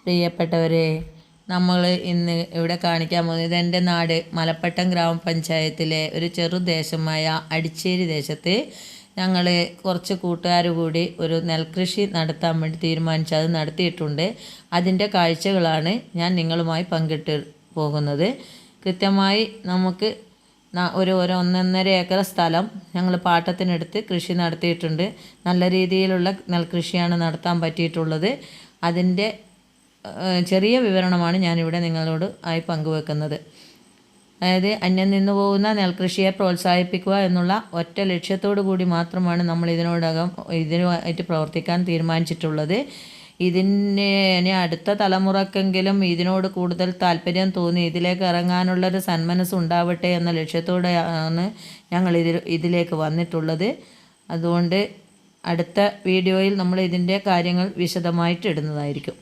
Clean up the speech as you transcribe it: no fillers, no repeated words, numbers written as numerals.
പ്രിയപ്പെട്ടവരെ, നമ്മൾ ഇന്ന് ഇവിടെ കാണിക്കാൻ പോകുന്നത് ഇതെൻ്റെ നാട് മലപ്പട്ടം ഗ്രാമപഞ്ചായത്തിലെ ഒരു ചെറുദേശമായ അടിച്ചേരി ദേശത്ത് ഞങ്ങൾ കുറച്ച് കൂട്ടുകാർ കൂടി ഒരു നെൽകൃഷി നടത്താൻ വേണ്ടി തീരുമാനിച്ച് അത് നടത്തിയിട്ടുണ്ട്. അതിൻ്റെ കാഴ്ചകളാണ് ഞാൻ നിങ്ങളുമായി പങ്കിട്ട് പോകുന്നത്. കൃത്യമായി നമുക്ക് ഒരു 1.5 ഏക്കർ സ്ഥലം ഞങ്ങൾ പാട്ടത്തിനെടുത്ത് കൃഷി നടത്തിയിട്ടുണ്ട്. നല്ല രീതിയിലുള്ള നെൽകൃഷിയാണ് നടത്താൻ പറ്റിയിട്ടുള്ളത്. അതിൻ്റെ ചെറിയ വിവരണമാണ് ഞാനിവിടെ നിങ്ങളോട് ആയി പങ്കുവെക്കുന്നത്. അതായത് അന്യം നിന്ന് പോകുന്ന നെൽകൃഷിയെ പ്രോത്സാഹിപ്പിക്കുക എന്നുള്ള ഒറ്റ ലക്ഷ്യത്തോടു കൂടി മാത്രമാണ് നമ്മൾ ഇതിനായിട്ട് പ്രവർത്തിക്കാൻ തീരുമാനിച്ചിട്ടുള്ളത്. ഇനി അടുത്ത തലമുറക്കെങ്കിലും ഇതിനോട് കൂടുതൽ താല്പര്യം തോന്നി ഇതിലേക്ക് ഇറങ്ങാനുള്ളൊരു സന്മനസ് ഉണ്ടാവട്ടെ എന്ന ലക്ഷ്യത്തോടെയാണ് ഞങ്ങൾ ഇതിലേക്ക് വന്നിട്ടുള്ളത്. അതുകൊണ്ട് അടുത്ത വീഡിയോയിൽ നമ്മൾ ഇതിൻ്റെ കാര്യങ്ങൾ വിശദമായിട്ട് ഇടുന്നതായിരിക്കും.